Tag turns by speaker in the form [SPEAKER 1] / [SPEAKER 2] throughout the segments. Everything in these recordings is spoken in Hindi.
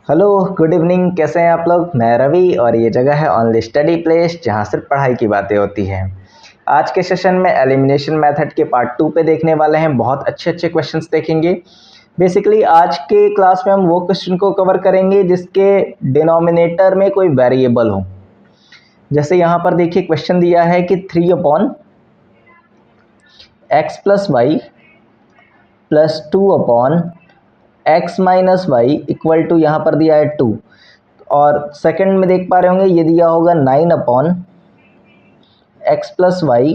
[SPEAKER 1] Hello, good evening. कैसे हैं आप लोग? मैं रवि और ये जगह है ओनली स्टडी प्लेस, जहाँ सिर्फ पढ़ाई की बातें होती हैं। आज के सेशन में एलिमिनेशन मेथड के पार्ट 2 पे देखने वाले हैं। बहुत अच्छे अच्छे क्वेश्चंस देखेंगे। बेसिकली आज के क्लास में हम वो क्वेश्चन को कवर करेंगे जिसके डिनोमिनेटर में कोई वेरिएबल हो। जैसे यहाँ पर देखिए क्वेश्चन दिया है कि 3/x + y + 2/x - y = यहाँ पर दिया है 2। और सेकंड में देख पा रहे होंगे ये दिया होगा 9/x + y -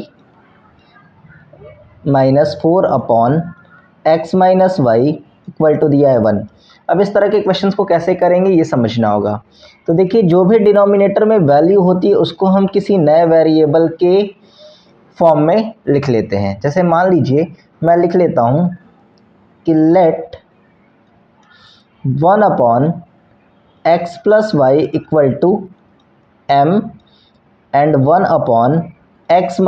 [SPEAKER 1] 4/x - y = दिया है 1। अब इस तरह के क्वेश्चंस को कैसे करेंगे ये समझना होगा। तो देखिए जो भी डिनोमिनेटर में वैल्यू होती है उसको हम किसी नए वेरिएबल के फॉर्म में लिख लेते हैं। जैसे मान लीजिए मैं लिख लेता हूँ कि let 1/x + y = m and 1/x - y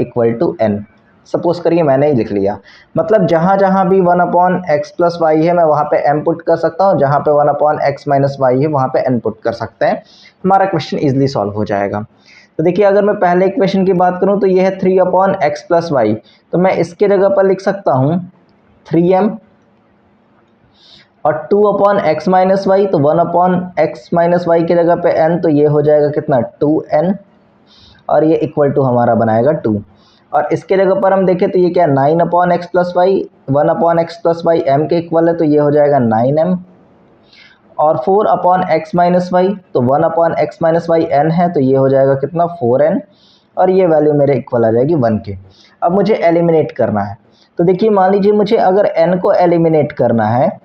[SPEAKER 1] = n। Suppose करिए मैंने ही लिख लिया। मतलब जहाँ जहाँ भी 1/x + y है मैं वहाँ पे m पुट कर सकता हूँ, जहाँ पे 1/x - y है वहाँ पे n पुट कर सकते हैं। हमारा क्वेश्चन इजीली सॉल्व हो जाएगा। तो देखिए अगर मैं पहले इक्वेशन की बात करूँ तो ये है 3/x + y। तो मैं इसके जगह पर लिख सकता हूँ 3m और 2/x - y, तो 1/x - y की जगह पे n, तो ये हो जाएगा कितना 2n और ये इक्वल टू हमारा बनाएगा 2। और इसके जगह पर हम देखें तो ये क्या 9/x + y, 1/x + y m के इक्वल है, तो ये हो जाएगा 9m। और 4/x - y, तो 1/x - y n है, तो ये हो जाएगा कितना 4n और ये वैल्यू मेरे इक्वल आ जाएगी 1 के। अब मुझे एलिमिनेट करना है। तो देखिए मान लीजिए मुझे अगर n को एलिमिनेट करना है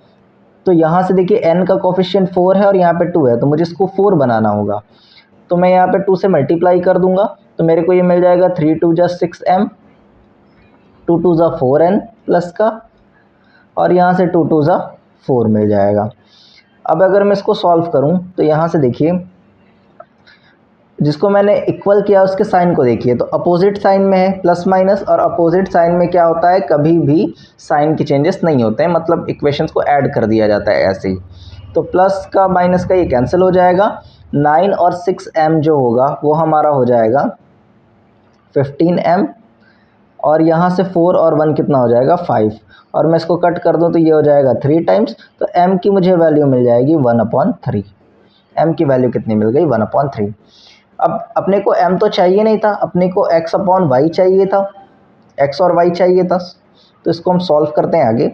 [SPEAKER 1] तो यहाँ से देखिए n का कोफिशिएंट 4 है और यहाँ पे 2 है, तो मुझे इसको 4 बनाना होगा। तो मैं यहाँ पे 2 से मल्टीप्लाई कर दूंगा तो मेरे को ये मिल जाएगा 3 × 2 = 6m, 2 × 2 = 4n प्लस का, और यहाँ से 2 × 2 = 4 मिल जाएगा। अब अगर मैं इसको सॉल्व करूँ तो यहाँ से देखिए जिसको मैंने इक्वल किया उसके साइन को देखिए, तो अपोजिट साइन में है प्लस माइनस, और अपोजिट साइन में क्या होता है कभी भी साइन के चेंजेस नहीं होते हैं, मतलब इक्वेशंस को ऐड कर दिया जाता है ऐसे ही। तो प्लस का माइनस का ये कैंसिल हो जाएगा। 9 और 6m जो होगा वो हमारा हो जाएगा 15m, और यहाँ से 4 और 1 कितना हो जाएगा 5, और मैं इसको कट कर दूँ तो ये हो जाएगा 3 टाइम्स। तो m की मुझे वैल्यू मिल जाएगी 1/3। m की वैल्यू कितनी मिल गई 1/3। अब अपने को m तो चाहिए नहीं था, अपने को x/y चाहिए था, x और y चाहिए था। तो इसको हम सॉल्व करते हैं आगे।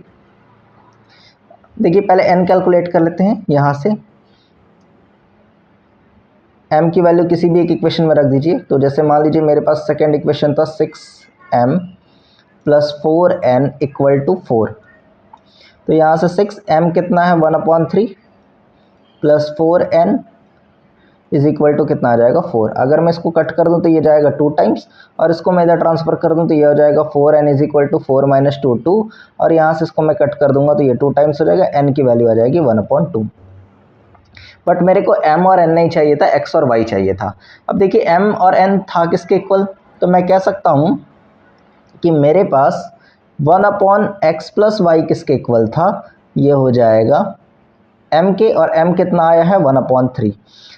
[SPEAKER 1] देखिए पहले n कैलकुलेट कर लेते हैं। यहाँ से m की वैल्यू किसी भी एक इक्वेशन में रख दीजिए। तो जैसे मान लीजिए मेरे पास सेकेंड इक्वेशन था 6m + 4n = 4। तो यहाँ से 6m कितना है 1/3 प्लस 4n = कितना आ जाएगा 4। अगर मैं इसको कट कर दूं तो ये जाएगा 2 टाइम्स, और इसको मैं इधर ट्रांसफर कर दूं तो ये हो जाएगा 4n = 4 - 2 2, और यहाँ से इसको मैं कट कर दूंगा तो ये 2 टाइम्स हो जाएगा। n की वैल्यू आ जाएगी 1/2। बट मेरे को m और n नहीं चाहिए था, x और y चाहिए था। अब देखिए m और n था किसके इक्वल, तो मैं कह सकता हूँ कि मेरे पास 1/x + y किसके इक्वल था, ये हो जाएगा m के, और m कितना आया है 1/3।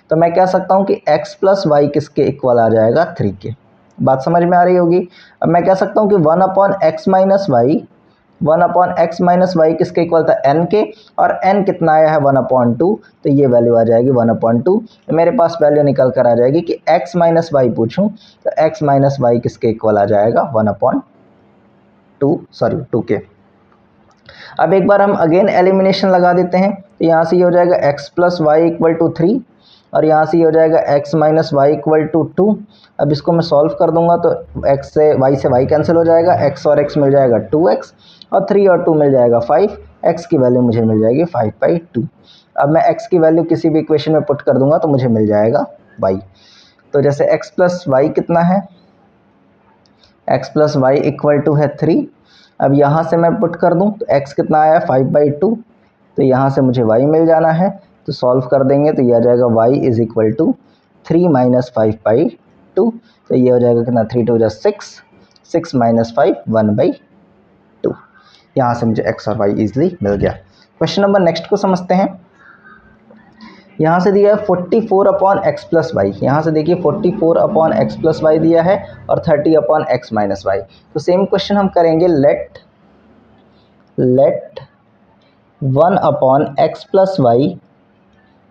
[SPEAKER 1] तो मैं कह सकता हूँ कि x + y किसके इक्वल आ जाएगा 3 के। बात समझ में आ रही होगी। अब मैं कह सकता हूँ कि 1/x - y किसके इक्वल था n के, और n कितना आया है 1/2, तो ये वैल्यू आ जाएगी 1/2। तो मेरे पास वैल्यू निकल कर आ जाएगी कि x - y पूछूं तो x - y किसके इक्वल आ जाएगा 2 के। अब एक बार हम अगेन एलिमिनेशन लगा देते हैं। तो यहाँ से ये हो जाएगा x + y = 3, और यहाँ से ये हो जाएगा x - y = 2। अब इसको मैं सॉल्व कर दूंगा तो x से y कैंसिल हो जाएगा, x और x मिल जाएगा 2x, और 3 और 2 मिल जाएगा 5। x की वैल्यू मुझे मिल जाएगी 5/2। अब मैं x की वैल्यू किसी भी इक्वेशन में पुट कर दूंगा तो मुझे मिल जाएगा y। तो जैसे x + y कितना है, x + y = 3। अब यहाँ से मैं पुट कर दूँ तो x कितना आया 5/2, तो यहाँ से मुझे y मिल जाना है। तो सॉल्व कर देंगे तो ये आ जाएगा y = 3 - 5/2। तो ये हो जाएगा कितना 3 × 2 = 6, 6 - 5 1/2। यहाँ से मुझे x और y ईजिली मिल गया। क्वेश्चन नंबर नेक्स्ट को समझते हैं। यहाँ से दिया है 44 अपॉन एक्स प्लस वाई, यहाँ से देखिए 44 अपॉन एक्स प्लस वाई दिया है और 30 अपॉन एक्स माइनस वाई। तो सेम क्वेश्चन हम करेंगे, let 1 upon x plus y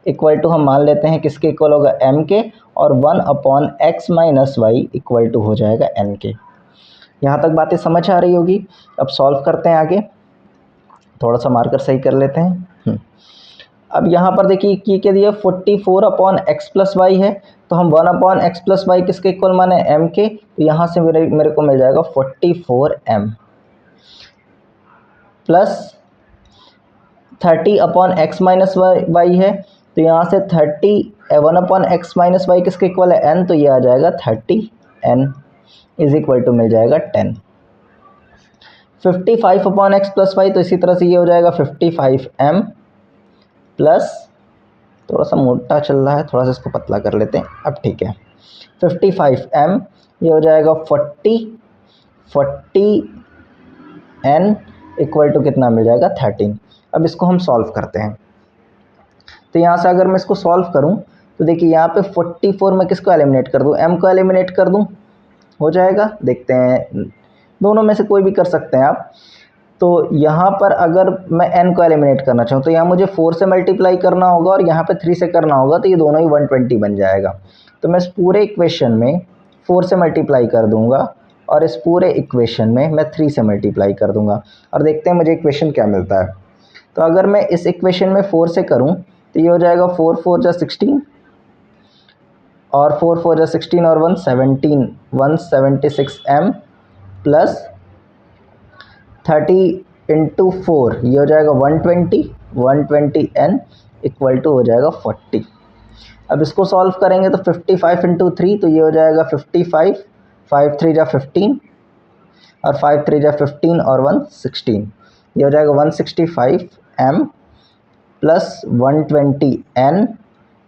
[SPEAKER 1] equal to, हम मान लेते हैं किसके इक्वल होगा, m के, और 1 upon x minus Y equal to हो जाएगा n के। यहाँ तक बातें समझ आ रही होगी। अब सॉल्व करते हैं आगे, थोड़ा सा मार्कर सही कर लेते हैं। अब यहाँ पर देखिए की के दिया 44 अपॉन एक्स प्लस वाई है, तो हम 1 अपॉन एक्स प्लस वाई किसके इक्वल माने, m के, तो यहाँ से मेरे को मिल जाएगा 44m plus 30 upon x minus y है, तो यहाँ से 1 अपॉन एक्स माइनस वाई किसके इक्वल है, n, तो ये आ जाएगा 30n इज इक्वल टू मिल जाएगा 10। 55 अपॉन एक्स प्लस वाई, तो इसी तरह से ये हो जाएगा 55m प्लस, थोड़ा सा मोटा चल रहा है, थोड़ा सा इसको पतला कर लेते हैं, अब ठीक है, 55m, ये हो जाएगा 40n इक्वल टू कितना मिल जाएगा, 13। अब इसको हम सॉल्व करते हैं। तो यहाँ से अगर मैं इसको सॉल्व करूँ तो देखिए यहाँ पे 44 में किसको एलिमिनेट कर दूँ, m को एलिमिनेट कर दूँ, हो जाएगा। देखते हैं, दोनों में से कोई भी कर सकते हैं आप। तो यहाँ पर अगर मैं n को एलिमिनेट करना चाहूँ तो यहाँ मुझे 4 से मल्टीप्लाई करना होगा और यहाँ पे 3 से करना होगा, तो ये दोनों ही 120 बन जाएगा। तो मैं इस पूरे इक्वेशन में 4 से मल्टीप्लाई कर दूँगा और इस पूरे इक्वेशन में मैं 3 से मल्टीप्लाई कर दूँगा और देखते हैं मुझे इक्वेशन क्या मिलता है। तो अगर मैं इस इक्वेशन में 4 से करूँ तो ये हो जाएगा 4 4 जा 16 और 4 4 जा 16 और 1 17, 176m प्लस 30 इंटू 4, ये हो जाएगा 120n इक्वल टू हो जाएगा 40। अब इसको सॉल्व करेंगे तो 55 इंटू 3, तो ये हो जाएगा 55, 5 3 जा 15 और 5 3 जा 15 और 1 16, ये हो जाएगा 165m plus 120n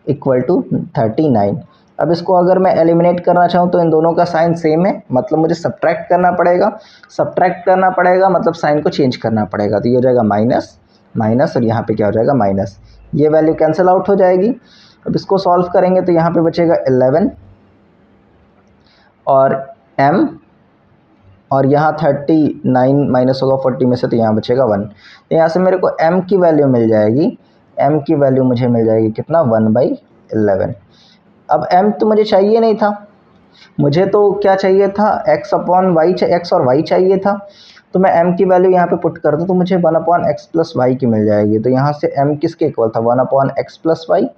[SPEAKER 1] equal to 39। अब इसको अगर मैं एलिमिनेट करना चाहूँ तो इन दोनों का साइन सेम है, मतलब मुझे सब्ट्रैक्ट करना पड़ेगा, मतलब साइन को चेंज करना पड़ेगा। तो ये हो जाएगा माइनस माइनस और यहाँ पे क्या हो जाएगा, माइनस, ये वैल्यू कैंसिल आउट हो जाएगी। अब इसको सॉल्व करेंगे तो यहाँ पे बचेगा 11 और m, और यहाँ 39 माइनस होगा 40 में से, तो यहाँ बचेगा 1। तो यहाँ से मेरे को m की वैल्यू मिल जाएगी, m की वैल्यू मुझे मिल जाएगी कितना, 1/11। अब m तो मुझे चाहिए नहीं था, मुझे तो क्या चाहिए था, x अपॉन वाई, x और y चाहिए था। तो मैं m की वैल्यू यहाँ पे पुट कर दूँ तो मुझे 1 अपॉन एक्स प्लस वाई की मिल जाएगी। तो यहाँ से m किसके इक्वल था, 1 अपॉन एक्स प्लस वाई,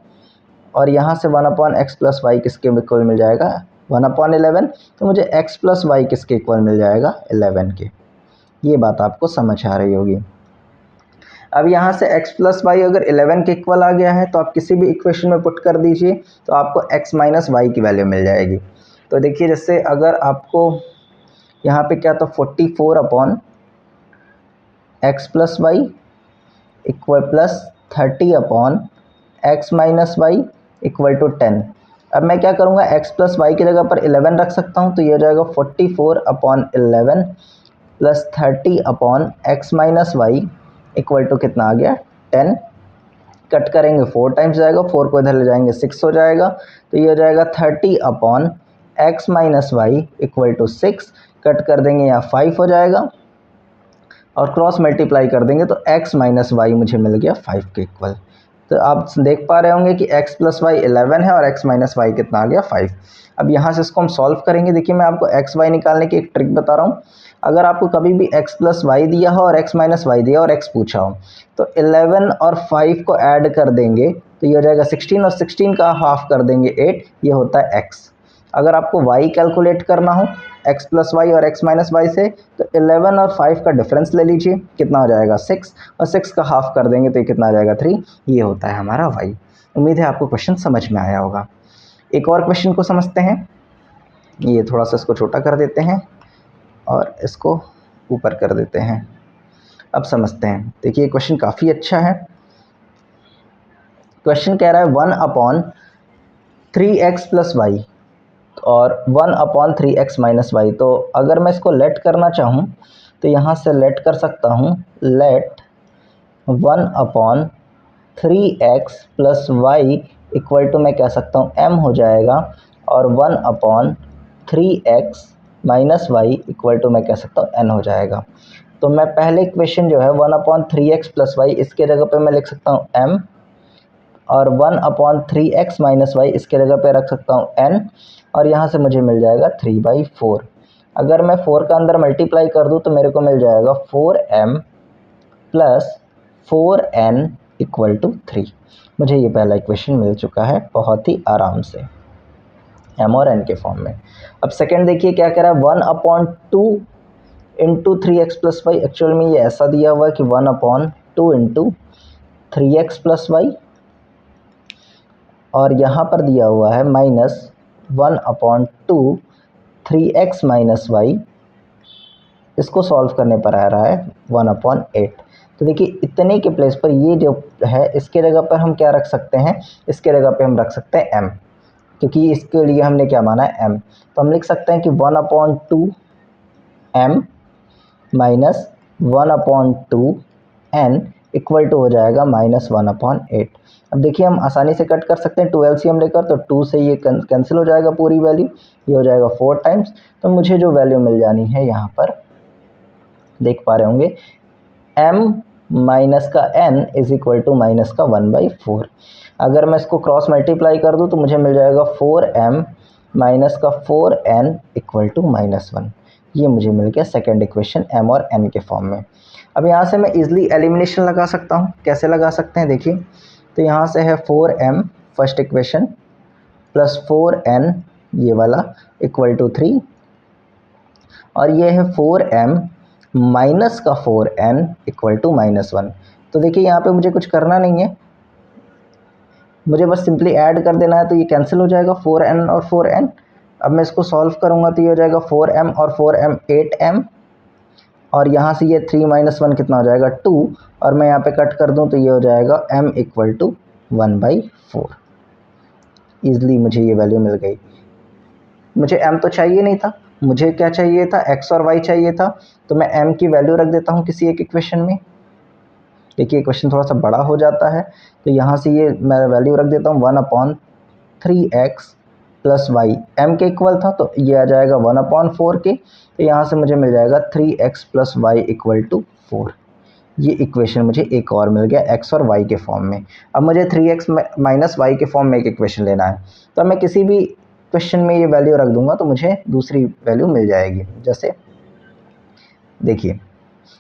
[SPEAKER 1] और यहाँ से 1 अपॉन एक्स प्लस वाई किसके इक्वल मिल जाएगा, 1 अपॉन 11। तो मुझे x प्लस वाई किसके इक्वल मिल जाएगा, 11 के। ये बात आपको समझ आ रही होगी। अब यहाँ से x प्लस वाई अगर 11 के इक्वल आ गया है तो आप किसी भी इक्वेशन में पुट कर दीजिए तो आपको x माइनस वाई की वैल्यू मिल जाएगी। तो देखिए, जैसे अगर आपको यहाँ पे क्या था, 44 upon x plus y equal plus 30 upon x minus Y equal to 10। अब मैं क्या करूँगा, x प्लस वाई की जगह पर 11 रख सकता हूँ, तो ये हो जाएगा 44 upon 11 plus 30 upon x minus Y equal to कितना आ गया, 10। कट करेंगे 4 टाइम्स जाएगा, 4 को इधर ले जाएंगे 6 हो जाएगा, तो ये हो जाएगा 30 upon x minus Y equal to 6। Cut कर देंगे, यहाँ 5 हो जाएगा और क्रॉस मल्टीप्लाई कर देंगे तो x माइनस वाई मुझे मिल गया 5 के इक्वल। तो आप देख पा रहे होंगे कि x प्लस वाई 11 है और x माइनस वाई कितना आ गया, 5। अब यहाँ से इसको हम सॉल्व करेंगे। देखिए, मैं आपको x y निकालने की एक ट्रिक बता रहा हूँ। अगर आपको कभी भी x प्लस वाई दिया हो और x माइनस वाई दिया और x पूछा हो तो 11 और 5 को ऐड कर देंगे तो ये हो जाएगा 16 और 16 का हाफ कर देंगे 8, ये होता है x। अगर आपको y कैलकुलेट करना हो x प्लस वाई और x माइनस वाई से तो 11 और 5 का डिफरेंस ले लीजिए, कितना हो जाएगा 6, और 6 का हाफ कर देंगे तो ये कितना आ जाएगा 3। ये होता है हमारा y। उम्मीद है आपको क्वेश्चन समझ में आया होगा। एक और क्वेश्चन को समझते हैं। ये थोड़ा सा इसको छोटा कर देते हैं और इसको ऊपर कर देते हैं। अब समझते हैं। देखिए, क्वेश्चन काफ़ी अच्छा है। क्वेश्चन कह रहा है 1 अपॉन 3x प्लस वाई और 1 अपॉन 3x माइनस वाई। तो अगर मैं इसको लेट करना चाहूँ तो यहाँ से लेट कर सकता हूँ, let 1 upon 3x plus y equal to मैं कह सकता हूँ m हो जाएगा, और 1/3x minus Y equal to मैं कह सकता हूँ n हो जाएगा। तो मैं पहले इक्वेशन जो है 1/3x प्लस वाई इसके जगह पे मैं लिख सकता हूँ m, और 1/3x माइनस वाई इसके जगह पे रख सकता हूँ n, और यहाँ से मुझे मिल जाएगा 3/4। अगर मैं 4 का अंदर मल्टीप्लाई कर दूँ तो मेरे को मिल जाएगा 4m plus 4n equal to 3। मुझे ये पहला इक्वेशन मिल चुका है बहुत ही आराम से m और n के फॉर्म में। अब सेकंड देखिए क्या कह रहा है, 1/2 into 3x plus Y. Actual में ये ऐसा दिया हुआ है कि 1/2 इंटू 3x प्लस वाई, और यहाँ पर दिया हुआ है माइनस 1/2 3x माइनस वाई। इसको सॉल्व करने पर आ रहा है 1/8। तो देखिए इतने के प्लेस पर ये जो है इसके जगह पर हम क्या रख सकते हैं, इसके जगह पे हम रख सकते हैं m, क्योंकि इसके लिए हमने क्या माना है m। तो हम लिख सकते हैं कि 1/2 m minus 1/2 n equal to हो जाएगा माइनस 1/8। अब देखिए हम आसानी से कट कर सकते हैं 2 LCM लेकर, तो 2 से ये कैंसिल हो जाएगा पूरी वैल्यू, ये हो जाएगा 4 टाइम्स। तो मुझे जो वैल्यू मिल जानी है यहाँ पर देख पा रहे होंगे, m माइनस का n is equal to minus का 1/4। अगर मैं इसको क्रॉस मल्टीप्लाई कर दूँ तो मुझे मिल जाएगा 4m माइनस का 4n इक्वल टू -1। ये मुझे मिल गया सेकेंड इक्वेशन m और n के फॉर्म में। अब यहाँ से मैं इजली एलिमिनेशन लगा सकता हूँ। कैसे लगा सकते हैं देखिए, तो यहाँ से है 4m first equation plus 4n ये वाला इक्वल टू 3, और ये है 4m माइनस का 4n इक्वल टू -1। तो देखिए यहाँ पे मुझे कुछ करना नहीं है, मुझे बस सिंपली ऐड कर देना है, तो ये कैंसिल हो जाएगा 4n और 4n। अब मैं इसको सॉल्व करूँगा तो ये हो जाएगा 4m और 4m 8m, और यहाँ से ये 3 - 1 कितना हो जाएगा 2, और मैं यहाँ पे कट कर दूँ तो ये हो जाएगा m इक्वल टू 1/4। ईज़िली मुझे ये वैल्यू मिल गई। मुझे m तो चाहिए नहीं था, मुझे क्या चाहिए था, x और y चाहिए था। तो मैं m की वैल्यू रख देता हूँ किसी एक इक्वेशन में। देखिए इक्वेशन थोड़ा सा बड़ा हो जाता है, तो यहाँ से ये मैं वैल्यू रख देता हूँ 1/3x प्लस वाई। m के इक्वल था तो ये आ जाएगा 1/4 के, तो यहाँ से मुझे मिल जाएगा 3x plus y equal to 4। ये इक्वेशन मुझे एक और मिल गया x और y के फॉर्म में। अब मुझे 3x माइनस वाई के फॉर्म में एक इक्वेशन लेना है, तो मैं किसी भी क्वेश्चन में ये वैल्यू रख दूंगा तो मुझे दूसरी वैल्यू मिल जाएगी। जैसे देखिए,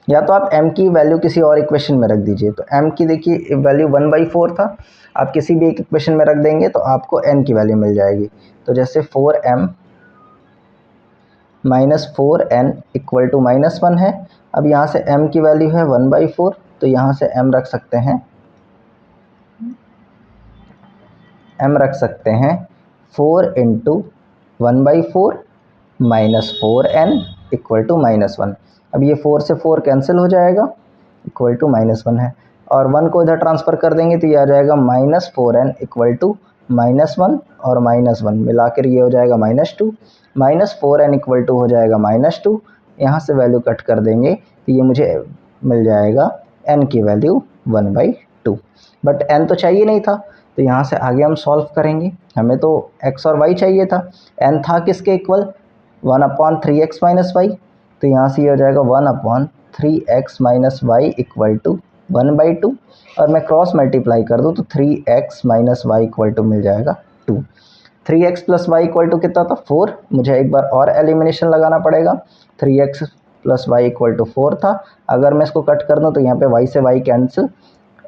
[SPEAKER 1] या तो आप m की वैल्यू किसी और इक्वेशन में रख दीजिए। तो m की देखिए वैल्यू 1/4 था, आप किसी भी एक इक्वेशन में रख देंगे तो आपको n की वैल्यू मिल जाएगी। तो जैसे 4m minus 4n equal to -1 है। अब यहाँ से m की वैल्यू है 1/4, तो यहाँ से m रख सकते हैं 4 into 1/4 minus 4n equal to -1। अब ये 4 से 4 कैंसिल हो जाएगा, इक्वल टू -1 है, और 1 को इधर ट्रांसफ़र कर देंगे तो ये आ जाएगा -4n इक्वल टू -1 और -1 मिलाकर ये हो जाएगा -2, -4n इक्वल टू हो जाएगा -2। यहाँ से वैल्यू कट कर देंगे तो ये मुझे मिल जाएगा n की वैल्यू 1/2। बट n तो चाहिए नहीं था, तो यहाँ से आगे हम सॉल्व करेंगे। हमें तो x और y चाहिए था, n था किसके इक्वल 1/3x माइनस वाई। तो यहाँ से ये हो जाएगा 1/3x minus Y equal to 1/2, और मैं क्रॉस मल्टीप्लाई कर दूँ तो 3x minus Y equal to मिल जाएगा 2। 3x plus y equal to कितना था 4। मुझे एक बार और एलिमिनेशन लगाना पड़ेगा। 3x plus y equal to 4 था। अगर मैं इसको कट कर दूँ तो यहाँ पे y से y कैंसिल,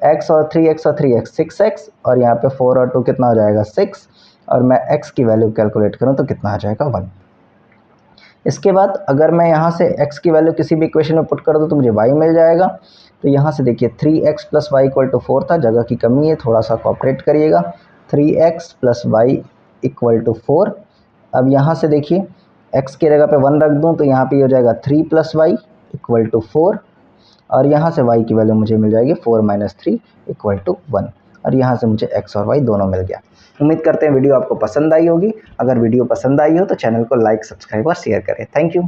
[SPEAKER 1] x और 3x 6x, और यहाँ पे 4 और 2 कितना हो जाएगा 6, और मैं x की वैल्यू कैलकुलेट करूँ तो कितना आ जाएगा 1। इसके बाद अगर मैं यहाँ से x की वैल्यू किसी भी इक्वेशन में पुट कर दूँ तो मुझे y मिल जाएगा। तो यहाँ से देखिए 3x plus y equal to 4 था, जगह की कमी है, थोड़ा सा कोऑपरेट करिएगा। 3x plus y equal to 4। अब यहाँ से देखिए x की जगह पे 1 रख दूँ तो यहाँ पे हो जाएगा 3 प्लस वाई इक्वल टू 4, और यहाँ से y की वैल्यू मुझे मिल जाएगी 4 - 3 इक्वल टू 1, और यहाँ से मुझे x और y दोनों मिल गया। उम्मीद करते हैं वीडियो आपको पसंद आई होगी। अगर वीडियो पसंद आई हो तो चैनल को लाइक, सब्सक्राइब और शेयर करें। Thank you.